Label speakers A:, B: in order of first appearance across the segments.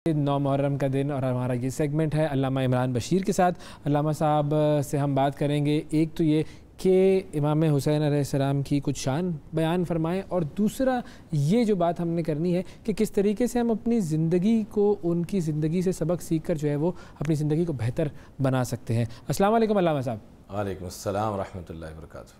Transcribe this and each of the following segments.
A: 9 محرم کا دن اور ہمارا یہ سیگمنٹ ہے علامہ عمران بشیر کے ساتھ۔ علامہ صاحب سے ہم بات کریں گے، ایک تو یہ کہ امام حسین علیہ السلام کی کچھ شان بیان فرمائیں، اور دوسرا یہ جو بات ہم نے کرنی ہے کہ کس طریقے سے ہم اپنی زندگی کو ان کی زندگی سے سبق سیکھ کر جو ہے وہ اپنی زندگی کو بہتر بنا سکتے ہیں۔ السلام علیکم علامہ صاحب۔
B: وعلیکم السلام ورحمۃ اللہ وبرکاتہ۔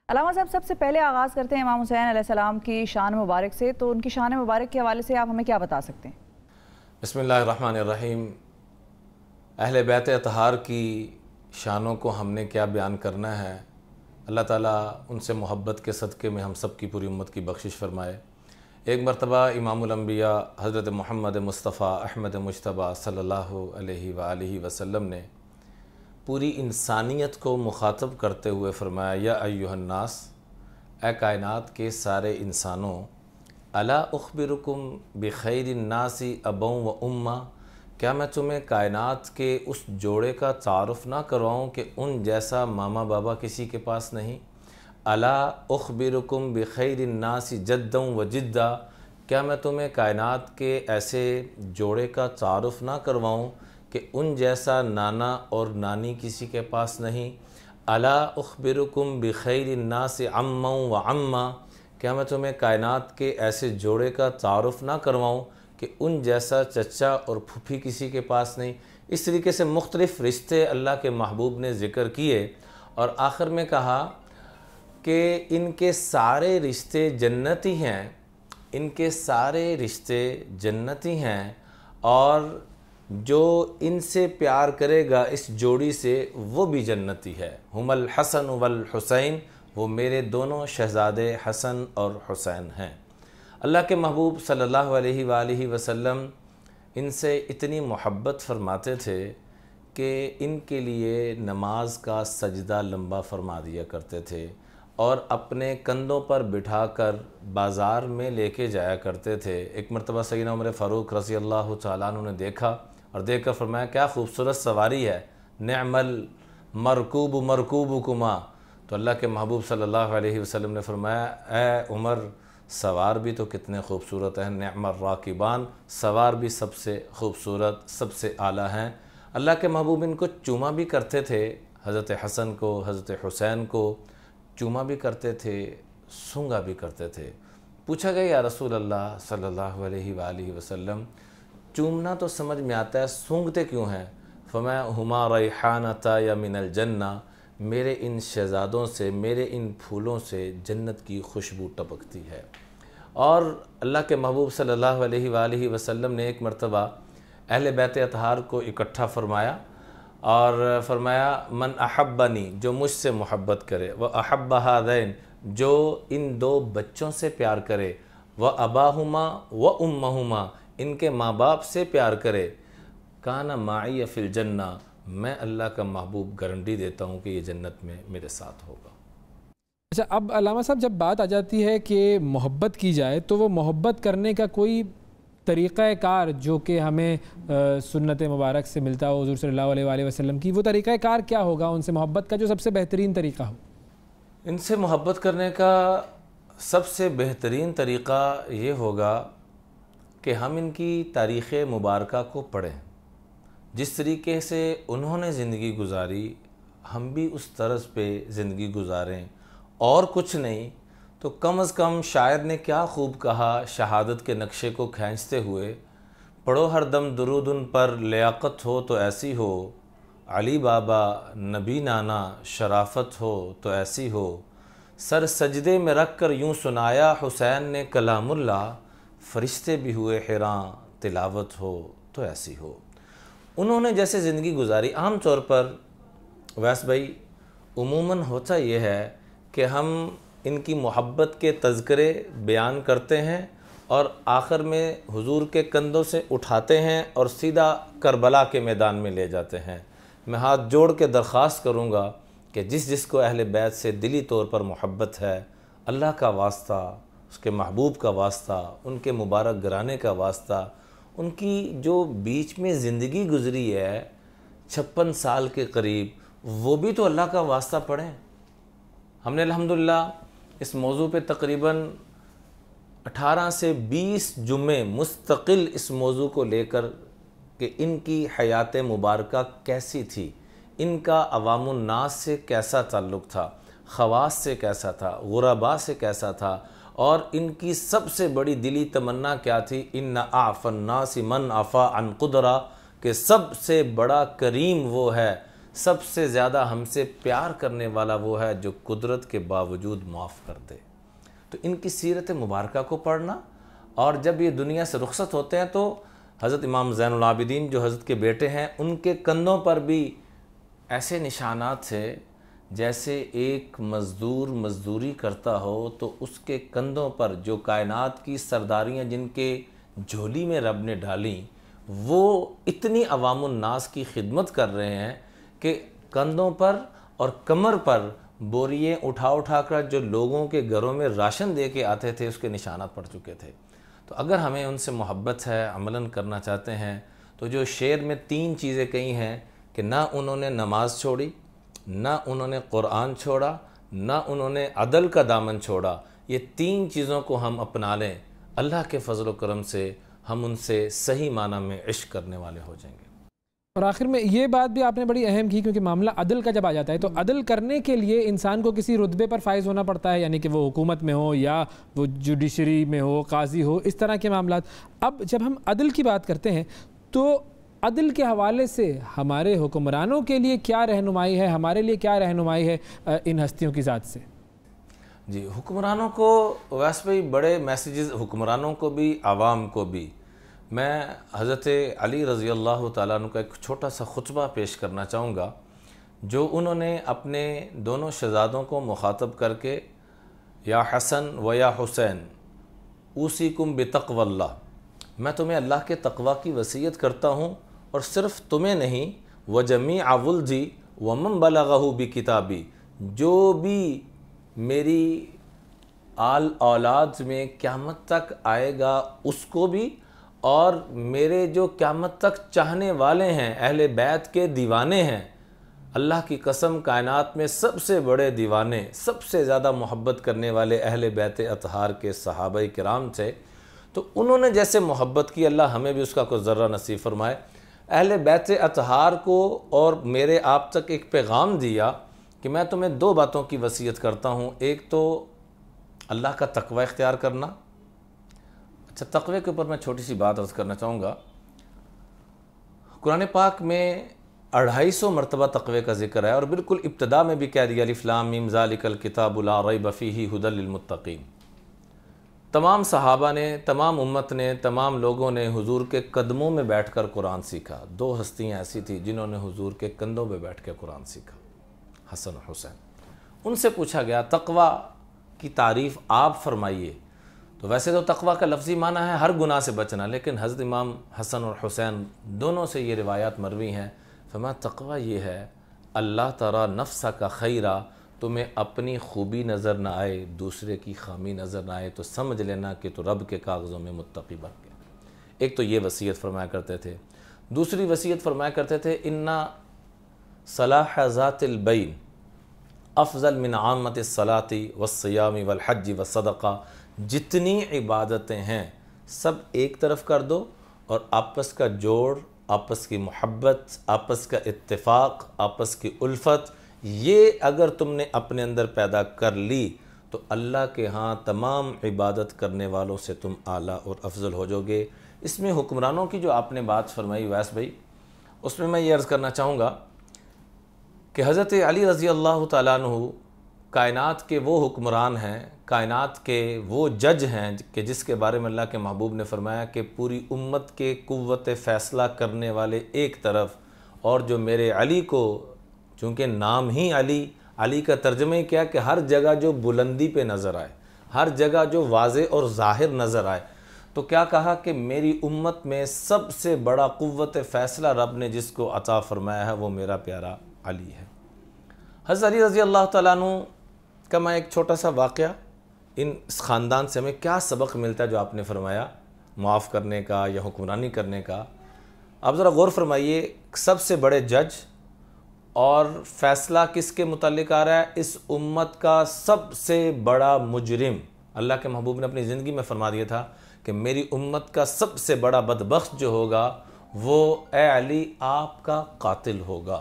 C: علامہ صاحب، سب سے پہلے آغاز کرتے ہیں امام حسین علیہ السلام کی شان مبارک سے، تو ان کی شان مبارک کے حوالے سے آپ ہمیں کیا بتا سکتے ہیں؟
B: بسم اللہ الرحمن الرحیم۔ اہل بیت اطہار کی شانوں کو ہم نے کیا بیان کرنا ہے، اللہ تعالیٰ ان سے محبت کے صدقے میں ہم سب کی پوری امت کی بخشش فرمائے۔ ایک مرتبہ امام الانبیاء حضرت محمد مصطفیٰ احمد مجتبیٰ صلی اللہ علیہ وآلہ وسلم نے پوری انسانیت کو مخاطب کرتے ہوئے فرمایا، یا ایھا الناس، اے کائنات کے سارے انسانوں، الا اخبرکم بخیر الناس ابا و اماں، کیا میں تمہیں کائنات کے اس جوڑے کا تعارف نہ کرواؤں کہ ان جیسا ماما بابا کسی کے پاس نہیں؟ الا اخبرکم بخیر الناس جدا و جدہ، کیا میں تمہیں کائنات کے ایسے جوڑے کا تعارف نہ کرواؤں کہ ان جیسا نانا اور نانی کسی کے پاس نہیں؟ الا اخبرکم بخیر الناس عما و عمہ، کیا میں تمہیں کائنات کے ایسے جوڑے کا تعارف نہ کرواؤں کہ ان جیسا چچا اور پھوپھی کسی کے پاس نہیں؟ اس طریقے سے مختلف رشتے اللہ کے محبوب نے ذکر کیے، اور آخر میں کہا کہ ان کے سارے رشتے جنتی ہیں، ان کے سارے رشتے جنتی ہیں، اور جو ان سے پیار کرے گا اس جوڑی سے وہ بھی جنتی ہے۔ ہم الحسن والحسین، وہ میرے دونوں شہزادے حسن اور حسین ہیں۔ اللہ کے محبوب صلی اللہ علیہ وآلہ وسلم ان سے اتنی محبت فرماتے تھے کہ ان کے لیے نماز کا سجدہ لمبا فرما دیا کرتے تھے، اور اپنے کندھوں پر بٹھا کر بازار میں لے کے جایا کرتے تھے۔ ایک مرتبہ سیدنا عمر فاروق رضی اللہ تعالیٰ عنہ نے دیکھا اور دیکھ کر فرمایا، کیا خوبصورت سواری ہے، نعم المرکوب مرکوبکما۔ تو اللہ کے محبوب صلی اللہ علیہ وسلم نے فرمایا، اے عمر، سوار بھی تو کتنے خوبصورت ہیں، نعم الراکبان، سوار بھی سب سے خوبصورت، سب سے اعلیٰ ہیں۔ اللہ کے محبوب ان کو چوما بھی کرتے تھے، حضرت حسن کو، حضرت حسین کو چوما بھی کرتے تھے، سونگا بھی کرتے تھے۔ پوچھا گیا، یا رسول اللہ صلی اللہ علیہ وآلہ وسلم، چومنا تو سمجھ میں آتا ہے، سونگتے کیوں ہیں؟ فرمایا، ہما ریحانتا یا من الجنہ، میرے ان شہزادوں سے، میرے ان پھولوں سے جنت کی خوشبو ٹپکتی ہے۔ اور اللہ کے محبوب صلی اللہ علیہ وآلہ وسلم نے ایک مرتبہ اہل بیت اطہار کو اکٹھا فرمایا اور فرمایا، من احبنی، جو مجھ سے محبت کرے، وہ احب ہذین، جو ان دو بچوں سے پیار کرے، وہ اباہما و امہما، ان کے ماں باپ سے پیار کرے، کان معی فی الجنہ، میں اللہ کا محبوب گارنٹی دیتا ہوں کہ یہ جنت میں میرے ساتھ ہوگا۔
A: اچھا، اب علامہ صاحب جب بات آ جاتی ہے کہ محبت کی جائے، تو وہ محبت کرنے کا کوئی طریقہ کار جو کہ ہمیں سنت مبارک سے ملتا ہو حضور صلی اللہ علیہ وآلہ وسلم کی، وہ طریقہ کار کیا ہوگا ان سے محبت کا جو سب سے بہترین طریقہ ہو؟
B: ان سے محبت کرنے کا سب سے بہترین طریقہ یہ ہوگا کہ ہم ان کی تاریخ مبارکہ کو پڑھیں۔ جس طریقے سے انہوں نے زندگی گزاری، ہم بھی اس طرز پہ زندگی گزاریں، اور کچھ نہیں تو کم از کم شاعر نے کیا خوب کہا شہادت کے نقشے کو کھینچتے ہوئے، پڑھو ہر دم درود ان پر، لیاقت ہو تو ایسی ہو، علی بابا نبی نانا شرافت ہو تو ایسی ہو، سر سجدے میں رکھ کر یوں سنایا حسین نے کلام اللہ، فرشتے بھی ہوئے حیران تلاوت ہو تو ایسی ہو۔ انہوں نے جیسے زندگی گزاری، عام طور پر ویس بھائی عموماً ہوتا یہ ہے کہ ہم ان کی محبت کے تذکرے بیان کرتے ہیں اور آخر میں حضور کے کندھوں سے اٹھاتے ہیں اور سیدھا کربلا کے میدان میں لے جاتے ہیں۔ میں ہاتھ جوڑ کے درخواست کروں گا کہ جس جس کو اہل بیت سے دلی طور پر محبت ہے، اللہ کا واسطہ، اس کے محبوب کا واسطہ، ان کے مبارک گھرانے کا واسطہ، ان کی جو بیچ میں زندگی گزری ہے 56 سال کے قریب، وہ بھی تو اللہ کا واسطہ پڑھیں۔ ہم نے الحمدللہ اس موضوع پہ تقریباً 18 سے 20 جمعے مستقل اس موضوع کو لے کر کہ ان کی حیات مبارکہ کیسی تھی، ان کا عوام الناس سے کیسا تعلق تھا، خواص سے کیسا تھا، غرباء سے کیسا تھا، اور ان کی سب سے بڑی دلی تمنا کیا تھی، ان اعفى الناس من عفا عن قدرہ، کہ سب سے بڑا کریم وہ ہے، سب سے زیادہ ہم سے پیار کرنے والا وہ ہے جو قدرت کے باوجود معاف کر دے۔ تو ان کی سیرت مبارکہ کو پڑھنا، اور جب یہ دنیا سے رخصت ہوتے ہیں تو حضرت امام زین العابدین جو حضرت کے بیٹے ہیں، ان کے کندھوں پر بھی ایسے نشانات تھے جیسے ایک مزدور مزدوری کرتا ہو تو اس کے کندھوں پر جو کائنات کی سرداریاں جن کے جھولی میں رب نے ڈالیں، وہ اتنی عوام الناس کی خدمت کر رہے ہیں کہ کندھوں پر اور کمر پر بوریے اٹھا کر جو لوگوں کے گھروں میں راشن دے کے آتے تھے اس کے نشانات پڑ چکے تھے۔ تو اگر ہمیں ان سے محبت ہے، عملاً کرنا چاہتے ہیں، تو جو شعر میں 3 چیزیں کہی ہیں کہ نہ انہوں نے نماز چھوڑی، نہ انہوں نے قرآن چھوڑا، نہ انہوں نے عدل کا دامن چھوڑا، یہ 3 چیزوں کو ہم اپنا لیں، اللہ کے فضل و کرم سے ہم ان سے صحیح معنی میں عشق کرنے والے ہو جائیں گے۔
A: اور آخر میں یہ بات بھی آپ نے بڑی اہم کی، کیونکہ معاملہ عدل کا جب آ جاتا ہے تو عدل کرنے کے لیے انسان کو کسی رتبے پر فائز ہونا پڑتا ہے، یعنی کہ وہ حکومت میں ہو یا وہ جوڈیشری میں ہو، قاضی ہو، اس طرح کے معاملات۔ اب جب ہم عدل کی بات کرتے ہیں تو عدل کے حوالے سے ہمارے حکمرانوں کے لیے کیا رہنمائی ہے، ہمارے لیے کیا رہنمائی ہے ان ہستیوں کی ذات سے؟
B: جی، حکمرانوں کو ویسے بھائی بڑے میسیجز، حکمرانوں کو بھی، عوام کو بھی۔ میں حضرت علی رضی اللہ تعالیٰ عنہ کا ایک چھوٹا سا خطبہ پیش کرنا چاہوں گا جو انہوں نے اپنے دونوں شہزادوں کو مخاطب کر کے، یا حسن و یا حسین اوصیکم بتقوی اللہ، میں تمہیں اللہ کے تقوی کی وصیت کرتا ہوں، اور صرف تمہیں نہیں، وجمیع ولدی ومن بلغہ بکتابی، جو بھی میری آل اولاد میں قیامت تک آئے گا اس کو بھی، اور میرے جو قیامت تک چاہنے والے ہیں، اہل بیت کے دیوانے ہیں، اللہ کی قسم کائنات میں سب سے بڑے دیوانے، سب سے زیادہ محبت کرنے والے اہل بیت اطہار کے صحابہ کرام تھے۔ تو انہوں نے جیسے محبت کی، اللہ ہمیں بھی اس کا کوئی ذرہ نصیب فرمائے۔ اہل بیت اطہار کو اور میرے آپ تک ایک پیغام دیا کہ میں تمہیں 2 باتوں کی وصیت کرتا ہوں، ایک تو اللہ کا تقوی اختیار کرنا۔ اچھا، تقوی کے اوپر میں چھوٹی سی بات عرض کرنا چاہوں گا۔ قرآن پاک میں 250 مرتبہ تقوی کا ذکر ہے، اور بالکل ابتدا میں بھی کہہ دیا الف لام میم ذالک الکتاب لا ریب فیہ ھدی للمتقین۔ تمام صحابہ نے، تمام امت نے، تمام لوگوں نے حضور کے قدموں میں بیٹھ کر قرآن سیکھا۔ 2 ہستیاں ایسی تھیں جنہوں نے حضور کے کندھوں پہ بیٹھ کے قرآن سیکھا، حسن اور حسین۔ ان سے پوچھا گیا تقوی کی تعریف آپ فرمائیے۔ تو ویسے تو تقوی کا لفظی معنی ہے ہر گناہ سے بچنا، لیکن حضرت امام حسن اور حسین دونوں سے یہ روایات مروی ہیں، فرمایا تقوی یہ ہے اللہ ترى نفسک خیرا، تمہیں اپنی خوبی نظر نہ آئے، دوسرے کی خامی نظر نہ آئے، تو سمجھ لینا کہ تو رب کے کاغذوں میں متقی بن گیا۔ ایک تو یہ وصیت فرمایا کرتے تھے۔ دوسری وصیت فرمایا کرتے تھے اِنَّ صلاح ذات البین افضل من عامت الصلاۃ والصیام والحج والصدقہ، جتنی عبادتیں ہیں سب ایک طرف کر دو، اور آپس کا جوڑ، آپس کی محبت، آپس کا اتفاق، آپس کی الفت، یہ اگر تم نے اپنے اندر پیدا کر لی تو اللہ کے ہاں تمام عبادت کرنے والوں سے تم اعلیٰ اور افضل ہو جاؤ گے۔ اس میں حکمرانوں کی جو آپ نے بات فرمائی ویس بھائی، اس میں یہ عرض کرنا چاہوں گا کہ حضرت علی رضی اللہ تعالیٰ عنہ کائنات کے وہ حکمران ہیں، کائنات کے وہ جج ہیں کہ جس کے بارے میں اللہ کے محبوب نے فرمایا کہ پوری امت کے قوت فیصلہ کرنے والے ایک طرف، اور جو میرے علی کو، چونکہ نام ہی علی، علی کا ترجمہ ہی کیا کہ ہر جگہ جو بلندی پہ نظر آئے، ہر جگہ جو واضح اور ظاہر نظر آئے، تو کیا کہا کہ میری امت میں سب سے بڑا قوت فیصلہ رب نے جس کو عطا فرمایا ہے وہ میرا پیارا علی ہے۔ حضرت علی رضی اللہ تعالیٰ عنہ کا میں ایک چھوٹا سا واقعہ، اس خاندان سے ہمیں کیا سبق ملتا ہے جو آپ نے فرمایا معاف کرنے کا یا حکمرانی کرنے کا۔ آپ ذرا غور فرمائیے، سب سے بڑے جج اور فیصلہ کس کے متعلق آ رہا ہے؟ اس امت کا سب سے بڑا مجرم، اللہ کے محبوب نے اپنی زندگی میں فرما دیا تھا کہ میری امت کا سب سے بڑا بدبخت جو ہوگا وہ اے علی آپ کا قاتل ہوگا۔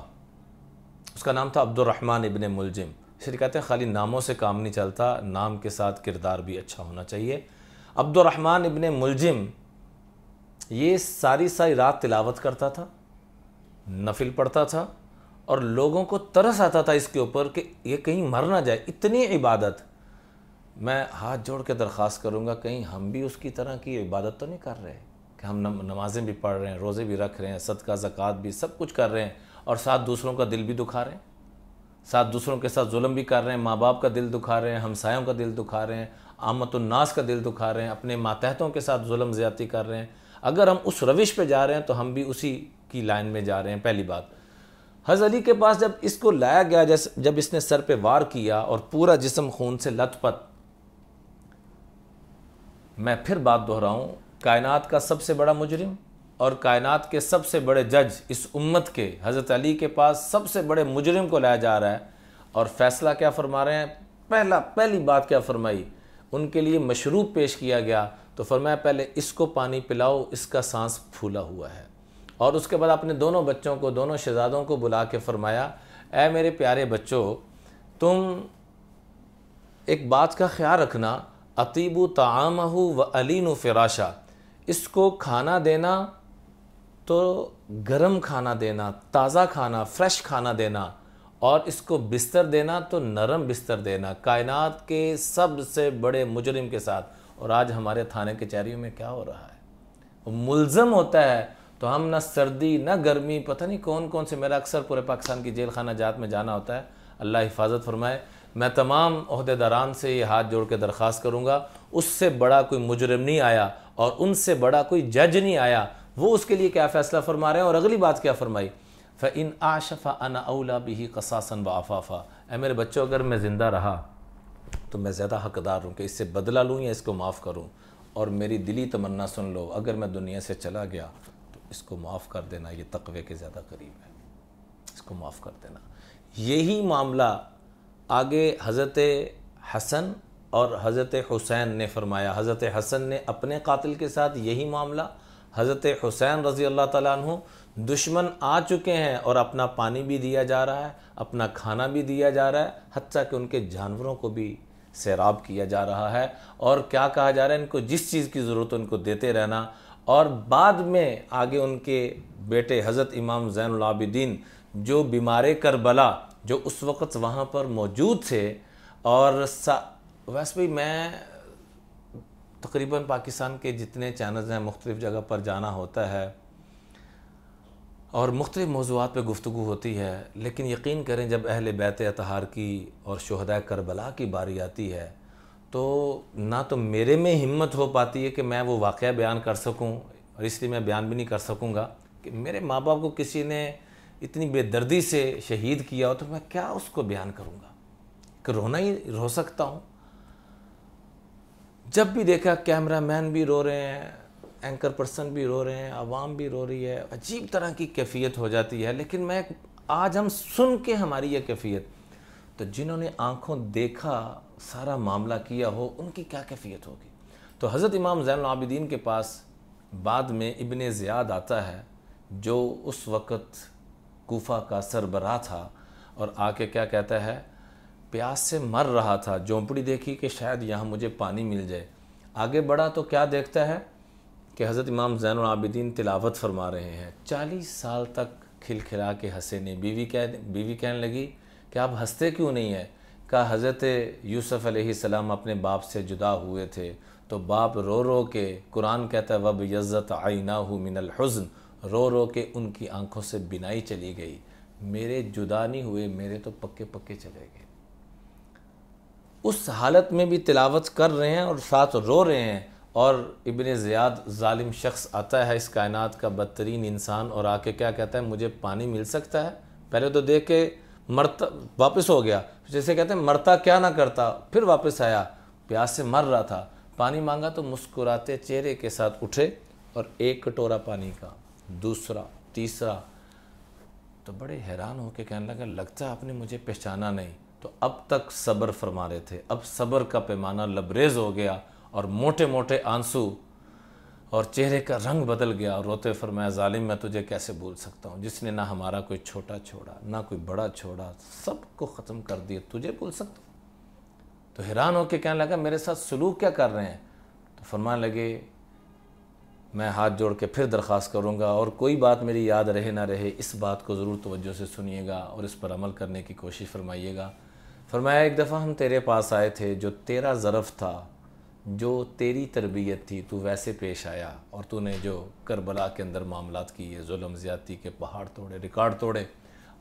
B: اس کا نام تھا عبد الرحمن ابن ملجم۔ اس لیے کہتے ہیں خالی ناموں سے کام نہیں چلتا، نام کے ساتھ کردار بھی اچھا ہونا چاہیے۔ عبد الرحمن ابن ملجم یہ ساری رات تلاوت کرتا تھا، نفل پڑھتا تھا، اور لوگوں کو ترس آتا تھا اس کے اوپر کہ یہ کہیں مر نہ جائے، اتنی عبادت۔ میں ہاتھ جوڑ کے درخواست کروں گا کہیں ہم بھی اس کی طرح کی عبادت تو نہیں کر رہے کہ ہم نمازیں بھی پڑھ رہے ہیں، روزے بھی رکھ رہے ہیں، صدقہ زکوٰۃ بھی سب کچھ کر رہے ہیں، اور ساتھ دوسروں کا دل بھی دکھا رہے ہیں، ساتھ دوسروں کے ساتھ ظلم بھی کر رہے ہیں، ماں باپ کا دل دکھا رہے ہیں، ہمسایوں کا دل دکھا رہے ہیں، عامت الناس کا دل دکھا رہے ہیں، اپنے ماتحتوں کے ساتھ ظلم زیادتی کر رہے ہیں۔ اگر ہم اس روش پہ جا رہے ہیں تو ہم بھی اسی کی لائن میں جا رہے ہیں۔ پہلی بات، حضرت علی کے پاس جب اس کو لایا گیا، جب اس نے سر پہ وار کیا اور پورا جسم خون سے لت پت، میں پھر بات دہراؤں، کائنات کا سب سے بڑا مجرم اور کائنات کے سب سے بڑے جج اس امت کے حضرت علی کے پاس سب سے بڑے مجرم کو لایا جا رہا ہے، اور فیصلہ کیا فرما رہے ہیں؟ پہلی بات کیا فرمائی؟ ان کے لیے مشروب پیش کیا گیا تو فرمایا پہلے اس کو پانی پلاؤ، اس کا سانس پھولا ہوا ہے، اور اس کے بعد اپنے دونوں بچوں کو، دونوں شہزادوں کو بلا کے فرمایا اے میرے پیارے بچوں، تم ایک بات کا خیال رکھنا، اطیبوا طعامہ وَأَلِینُوا فراشا، اس کو کھانا دینا تو گرم کھانا دینا، تازہ کھانا، فریش کھانا دینا، اور اس کو بستر دینا تو نرم بستر دینا، کائنات کے سب سے بڑے مجرم کے ساتھ۔ اور آج ہمارے تھانے کچہریوں میں کیا ہو رہا ہے؟ وہ ملزم ہوتا ہے تو ہم نہ سردی نہ گرمی، پتہ نہیں کون کون سے، میرا اکثر پورے پاکستان کی جیل خانہ جات میں جانا ہوتا ہے، اللہ حفاظت فرمائے۔ میں تمام عہدیداران سے یہ ہاتھ جوڑ کے درخواست کروں گا، اس سے بڑا کوئی مجرم نہیں آیا اور ان سے بڑا کوئی جج نہیں آیا، وہ اس کے لیے کیا فیصلہ فرما رہے ہیں۔ اور اگلی بات کیا فرمائی؟ فَإِنْ أَعْشَ فَأَنَا أَوْلَى بِهِ قَصَاصًا وَعَفَافًا، اے میرے بچوں اگر میں زندہ رہا تو میں زیادہ حقدار ہوں کہ اس سے بدلہ لوں یا اس کو معاف کروں، اور میری دلی تمنا سن لو، اگر میں دنیا سے چلا گیا تو اس کو معاف کر دینا، یہ تقوی کے زیادہ قریب ہے، اس کو معاف کر دینا۔ یہی معاملہ آگے حضرت حسن اور حضرت حسین نے فرمایا۔ حضرت حسن نے اپنے قاتل کے ساتھ یہی معاملہ، حضرت حسین رضی اللہ تعالیٰ عنہ دشمن آ چکے ہیں اور اپنا پانی بھی دیا جا رہا ہے، اپنا کھانا بھی دیا جا رہا ہے، حتیٰ کہ ان کے جانوروں کو بھی سیراب کیا جا رہا ہے، اور کیا کہا جا رہا ہے ان کو جس چیز کی ضرورت ان کو دیتے رہنا۔ اور بعد میں آگے ان کے بیٹے حضرت امام زین العابدین جو بیمار کربلا جو اس وقت وہاں پر موجود تھے، اور ویسے بھی میں تقریباً پاکستان کے جتنے چینلز ہیں مختلف جگہ پر جانا ہوتا ہے اور مختلف موضوعات پہ گفتگو ہوتی ہے، لیکن یقین کریں جب اہل بیت اطہار کی اور شہداء کربلا کی باری آتی ہے تو نہ تو میرے میں ہمت ہو پاتی ہے کہ میں وہ واقعہ بیان کر سکوں، اور اس لیے میں بیان بھی نہیں کر سکوں گا کہ میرے ماں باپ کو کسی نے اتنی بے دردی سے شہید کیا ہو تو میں کیا اس کو بیان کروں گا، کہ رونا ہی رو سکتا ہوں۔ جب بھی دیکھا کیمرہ مین بھی رو رہے ہیں، اینکر پرسن بھی رو رہے ہیں، عوام بھی رو رہی ہے، عجیب طرح کی کیفیت ہو جاتی ہے۔ لیکن میں آج ہم سن کے ہماری یہ کیفیت، تو جنہوں نے آنکھوں دیکھا سارا معاملہ کیا ہو ان کی کیا کیفیت ہوگی۔ تو حضرت امام زین العابدین کے پاس بعد میں ابن زیاد آتا ہے جو اس وقت کوفہ کا سربراہ تھا، اور آ کے کیا کہتا ہے، پیاس سے مر رہا تھا، جھونپڑی دیکھی کہ شاید یہاں مجھے پانی مل جائے، آگے بڑھا تو کیا دیکھتا ہے کہ حضرت امام زین العابدین تلاوت فرما رہے ہیں، 40 سال تک کھل کھلا کے ہنسے نہیں۔ بیوی کہنے لگی کہ آپ ہنستے کیوں نہیں ہیں؟ کہا حضرت یوسف علیہ السلام اپنے باپ سے جدا ہوئے تھے تو باپ رو رو کے، قرآن کہتا ہے وَبْيَضَّتْ عَيْنَاهُ مِنَ الْحُزْنِ، رو رو کے ان کی آنکھوں سے بینائی چلی گئی، میرے جدا نہیں ہوئے، میرے تو پکے پکے چلے گئے۔ اس حالت میں بھی تلاوت کر رہے ہیں اور ساتھ رو رہے ہیں، اور ابن زیاد ظالم شخص آتا ہے، اس کائنات کا بدترین انسان، اور آ کے کیا کہتا ہے، مجھے پانی مل سکتا ہے؟ پہلے تو دیکھ کے مرتا، واپس ہو گیا، جیسے کہتے ہیں مرتا کیا نہ کرتا، پھر واپس آیا، پیاس سے مر رہا تھا، پانی مانگا تو مسکراتے چہرے کے ساتھ اٹھے اور ایک کٹورا پانی کا، دوسرا، تیسرا، تو بڑے حیران ہو کے کہنے لگا لگتا ہے آپ نے مجھے پہچانا نہیں۔ تو اب تک صبر فرما رہے تھے، اب صبر کا پیمانہ لبریز ہو گیا اور موٹے موٹے آنسو اور چہرے کا رنگ بدل گیا، اور روتے فرمایا ظالم میں تجھے کیسے بھول سکتا ہوں، جس نے نہ ہمارا کوئی چھوٹا چھوڑا نہ کوئی بڑا چھوڑا، سب کو ختم کر دیا، تجھے بھول سکتا ہوں۔ تو حیران ہو کے کہنے لگا میرے ساتھ سلوک کیا کر رہے ہیں؟ تو فرمانے لگے میں ہاتھ جوڑ کے پھر درخواست کروں گا، اور کوئی بات میری یاد رہے نہ رہے اس بات کو ضرور توجہ سے سنیے گا اور اس پر عمل کرنے کی کوشش فرمائیے گا۔ فرمایا ایک دفعہ ہم تیرے پاس آئے تھے، جو تیرا ظرف تھا، جو تیری تربیت تھی، تو ویسے پیش آیا، اور تو نے جو کربلا کے اندر معاملات کیے، ظلم زیادتی کے پہاڑ توڑے، ریکارڈ توڑے،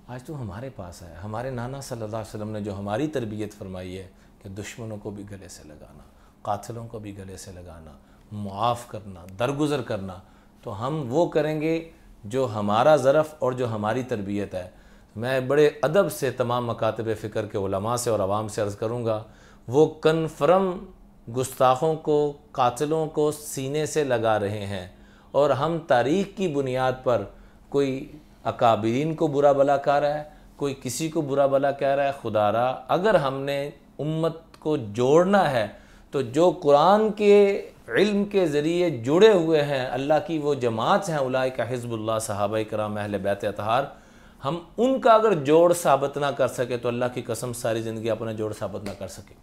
B: آج تو ہمارے پاس آیا۔ ہمارے نانا صلی اللہ علیہ وسلم نے جو ہماری تربیت فرمائی ہے کہ دشمنوں کو بھی گلے سے لگانا، قاتلوں کو بھی گلے سے لگانا، معاف کرنا، درگزر کرنا، تو ہم وہ کریں گے جو ہمارا ظرف اور جو ہماری تربیت ہے۔ میں بڑے ادب سے تمام مکاتب فکر کے علماء سے اور عوام سے عرض کروں گا، وہ کنفرم گستاخوں کو، قاتلوں کو سینے سے لگا رہے ہیں، اور ہم تاریخ کی بنیاد پر کوئی اکابرین کو برا بلا کہہ رہا ہے، کوئی کسی کو برا بلا کہہ رہا ہے۔ خدا را اگر ہم نے امت کو جوڑنا ہے تو جو قرآن کے علم کے ذریعے جڑے ہوئے ہیں، اللہ کی وہ جماعت ہیں، اولئک حزب اللہ، صحابہ کرام، اہل بیت اطہار، ہم ان کا اگر جوڑ ثابت نہ کر سکے تو اللہ کی قسم ساری زندگی اپنا جوڑ ثابت نہ کر سکے۔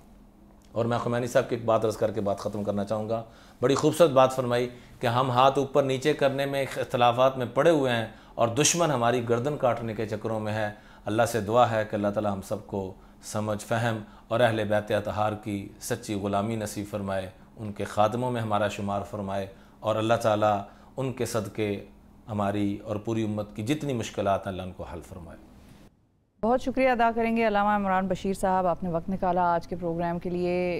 B: اور میں خمینی صاحب کی ایک بات عرض کر کے بات ختم کرنا چاہوں گا، بڑی خوبصورت بات فرمائی کہ ہم ہاتھ اوپر نیچے کرنے میں اختلافات میں پڑے ہوئے ہیں، اور دشمن ہماری گردن کاٹنے کے چکروں میں ہے۔ اللہ سے دعا ہے کہ اللہ تعالی ہم سب کو سمجھ، فہم اور اہل بیت اطہار کی سچی غلامی نصیب فرمائے، ان کے خادموں میں ہمارا شمار فرمائے، اور اللہ تعالی ان کے صدقے ہماری اور پوری امت کی جتنی مشکلات ہیں اللہ ان کو حل فرمائے۔
C: بہت شکریہ ادا کریں گے علامہ عمران بشیر صاحب، آپ نے وقت نکالا آج کے پروگرام کے لیے۔